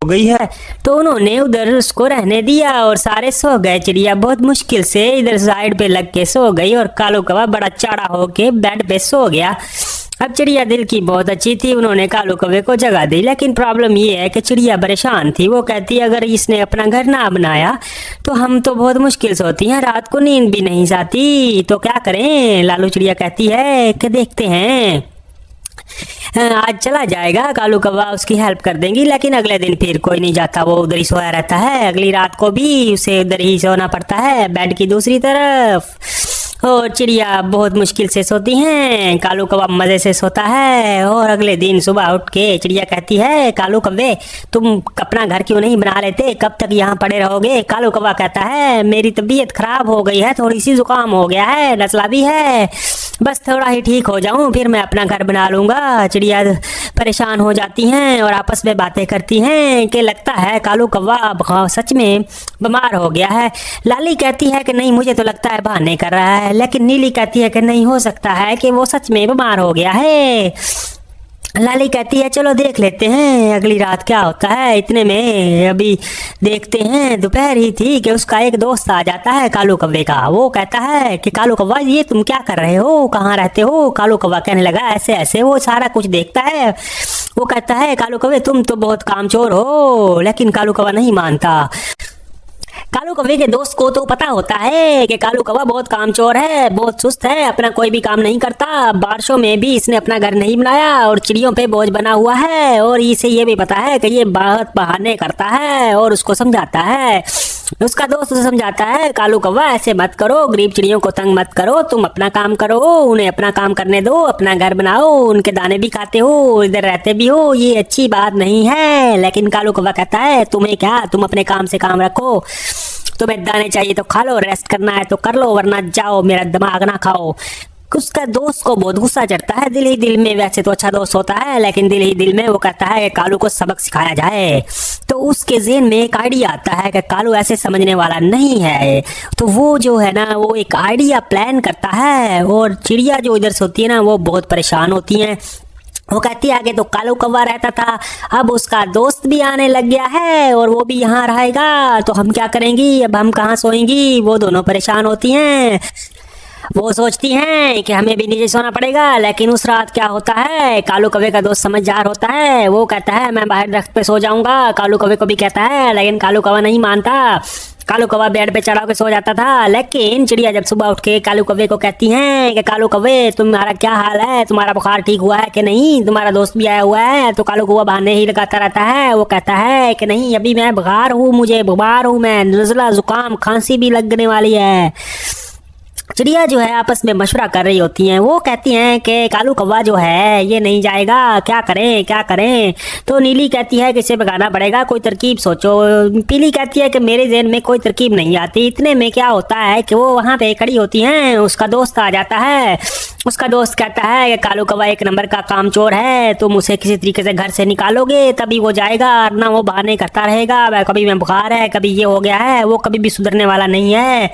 गई है। तो उन्होंने उधर उसको रहने दिया और सारे सो गए। चिड़िया बहुत मुश्किल से इधर साइड पे लग के सो गई और कालू कौवा बड़ा चाड़ा होके बेड पे सो गया। अब चिड़िया दिल की बहुत अच्छी थी, उन्होंने कालू कौवे को जगा दी। लेकिन प्रॉब्लम ये है कि चिड़िया परेशान थी। वो कहती अगर इसने अपना घर ना बनाया तो हम तो बहुत मुश्किल से होती हैं, रात को नींद भी नहीं आती, तो क्या करें। लालू चिड़िया कहती है कि देखते हैं, आज चला जाएगा कालू कौवा, उसकी हेल्प कर देंगी। लेकिन अगले दिन फिर कोई नहीं जाता, वो उधर ही सोया रहता है। अगली रात को भी उसे उधर ही सोना पड़ता है, बेड की दूसरी तरफ। और चिड़िया बहुत मुश्किल से सोती हैं, कालू कौवा मजे से सोता है। और अगले दिन सुबह उठ के चिड़िया कहती है कालू कौवे तुम अपना घर क्यों नहीं बना लेते, कब तक यहाँ पड़े रहोगे। कालू कौवा कहता है मेरी तबीयत खराब हो गई है, थोड़ी सी जुकाम हो गया है, नजला भी है, बस थोड़ा ही ठीक हो जाऊं फिर मैं अपना घर बना लूंगा। चिड़िया परेशान हो जाती हैं और आपस में बातें करती हैं कि लगता है कालू कौवा सच में बीमार हो गया है। लाली कहती है कि नहीं मुझे तो लगता है बहाने कर रहा है। लेकिन नीली कहती है कि नहीं, हो सकता है कि वो सच में बीमार हो गया है। लाली कहती है चलो देख लेते हैं अगली रात क्या होता है। इतने में अभी देखते हैं दोपहर ही थी कि उसका एक दोस्त आ जाता है कालू कौवे का। वो कहता है कि कालू कौवा ये तुम क्या कर रहे हो, कहाँ रहते हो। कालू कौवा कहने लगा ऐसे ऐसे। वो सारा कुछ देखता है। वो कहता है कालू कौवे तुम तो बहुत कामचोर हो। लेकिन कालू कौवा नहीं मानता। कालू कौवे के दोस्त को तो पता होता है कि कालू कौवा बहुत कामचोर है, बहुत सुस्त है, अपना कोई भी काम नहीं करता। बारिशों में भी इसने अपना घर नहीं बनाया और चिड़ियों पे बोझ बना हुआ है। और इसे ये भी पता है कि ये बहुत बहाने करता है और उसको समझाता है। उसका दोस्त उसे समझाता है कालू कौवा ऐसे मत करो, गरीब चिड़ियों को तंग मत करो, तुम अपना काम करो, उन्हें अपना काम करने दो, अपना घर बनाओ, उनके दाने भी खाते हो, इधर रहते भी हो, ये अच्छी बात नहीं है। लेकिन कालू कौवा कहता है तुम्हें क्या, तुम अपने काम से काम रखो, तुम्हें दाने चाहिए तो खा लो, रेस्ट करना है तो कर लो, वरना जाओ मेरा दिमाग ना खाओ। उसका दोस्त को बहुत गुस्सा चढ़ता है दिल ही दिल में। वैसे तो अच्छा दोस्त होता है लेकिन दिल ही दिल में वो कहता है कि कालू को सबक सिखाया जाए। तो उसके ज़हन में एक आइडिया आता है कि कालू ऐसे समझने वाला नहीं है। तो वो जो है ना वो एक आइडिया प्लान करता है। और चिड़िया जो इधर से होती है ना वो बहुत परेशान होती हैं। वो कहती है आगे तो कालू कौवा रहता था, अब उसका दोस्त भी आने लग गया है और वो भी यहाँ रहेगा, तो हम क्या करेंगी, अब हम कहाँ सोएंगी। वो दोनों परेशान होती हैं। वो सोचती हैं कि हमें भी नीचे सोना पड़ेगा। लेकिन उस रात क्या होता है, कालू कौवे का दोस्त समझदार होता है। वो कहता है मैं बाहर दरख्त पे सो जाऊंगा। कालू कौवे को भी कहता है, लेकिन कालू कौवा नहीं मानता। कालू कौवा बेड पे चढ़ा के सो जाता था। लेकिन चिड़िया जब सुबह उठ के कालू कौवे को कहती हैं कि कालू कौवे तुम्हारा क्या हाल है, तुम्हारा बुखार ठीक हुआ है कि नहीं, तुम्हारा दोस्त भी आया हुआ है। तो कालू कौवा बहाने ही लगाता रहता है। वो कहता है कि नहीं अभी मैं बुखार हूँ, मुझे बीमार हूँ मैं, नज़ला जुकाम खांसी भी लगने वाली है। चिड़िया जो है आपस में मशवरा कर रही होती हैं। वो कहती हैं कि कालू कौवा जो है ये नहीं जाएगा, क्या करें क्या करें। तो नीली कहती है कि इसे भगाना पड़ेगा, कोई तरकीब सोचो। पीली कहती है कि मेरे ज़हन में कोई तरकीब नहीं आती। इतने में क्या होता है कि वो वहाँ पे खड़ी होती हैं, उसका दोस्त आ जाता है। उसका दोस्त कहता है कि कालू कौवा एक नंबर का कामचोर है, तुम उसे किसी तरीके से घर से निकालोगे तभी वो जाएगा, वरना वो बहाने करता रहेगा, कभी मैं बुखार है, कभी ये हो गया है, वो कभी भी सुधरने वाला नहीं है।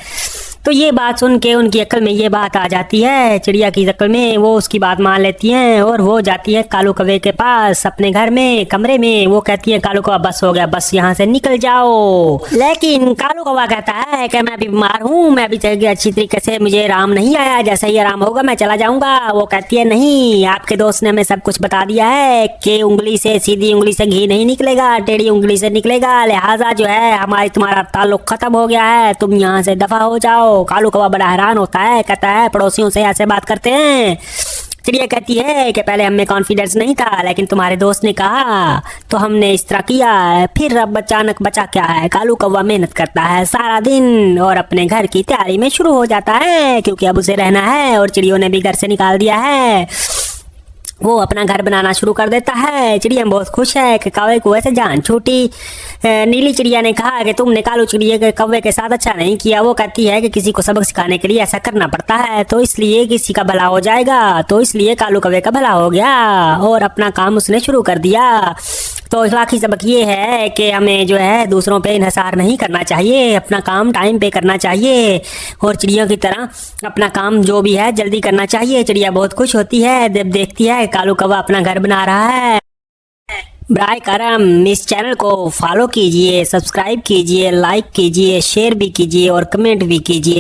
तो ये बात सुन के उनकी अक्ल में ये बात आ जाती है, चिड़िया की अक्ल में। वो उसकी बात मान लेती हैं और वो जाती है कालू कौवे के पास अपने घर में कमरे में। वो कहती है कालू कौवा बस हो गया, बस यहाँ से निकल जाओ। लेकिन कालू कौवा कहता है कि मैं भी बीमार हूँ, मैं भी अच्छी तरीके से, मुझे आराम नहीं आया, जैसा ही आराम होगा मैं चला जाऊंगा। वो कहती है नहीं, आपके दोस्त ने हमें सब कुछ बता दिया है कि उंगली से, सीधी उंगली से घी नहीं निकलेगा, टेढ़ी उंगली से निकलेगा, लिहाजा जो है हमारी तुम्हारा ताल्लुक खत्म हो गया है, तुम यहाँ से दफा हो जाओ। कालू कौवा बड़ा हैरान होता है, कहता है पड़ोसियों से ऐसे बात करते हैं। चिड़िया कहती है कि पहले हमें कॉन्फिडेंस नहीं था, लेकिन तुम्हारे दोस्त ने कहा तो हमने इस तरह किया, फिर अब अचानक बचा क्या है। कालू कौवा मेहनत करता है सारा दिन और अपने घर की तैयारी में शुरू हो जाता है, क्योंकि अब उसे रहना है और चिड़ियों ने भी घर से निकाल दिया है। वो अपना घर बनाना शुरू कर देता है। चिड़िया बहुत खुश है कि कौवे को ऐसे जान छूटी। नीली चिड़िया ने कहा कि तुमने कालू चिड़िया के कौवे के साथ अच्छा नहीं किया। वो कहती है कि किसी को सबक सिखाने के लिए ऐसा करना पड़ता है, तो इसलिए किसी का भला हो जाएगा, तो इसलिए कालू कौवे का भला हो गया और अपना काम उसने शुरू कर दिया। तो इखलाकी सबक ये है कि हमें जो है दूसरों पे इन्हिसार नहीं करना चाहिए, अपना काम टाइम पे करना चाहिए और चिड़ियों की तरह अपना काम जो भी है जल्दी करना चाहिए। चिड़िया बहुत खुश होती है जब देखती है कालू कौवा अपना घर बना रहा है। बराए करम इस चैनल को फॉलो कीजिए, सब्सक्राइब कीजिए, लाइक कीजिए, शेयर भी कीजिए और कमेंट भी कीजिए।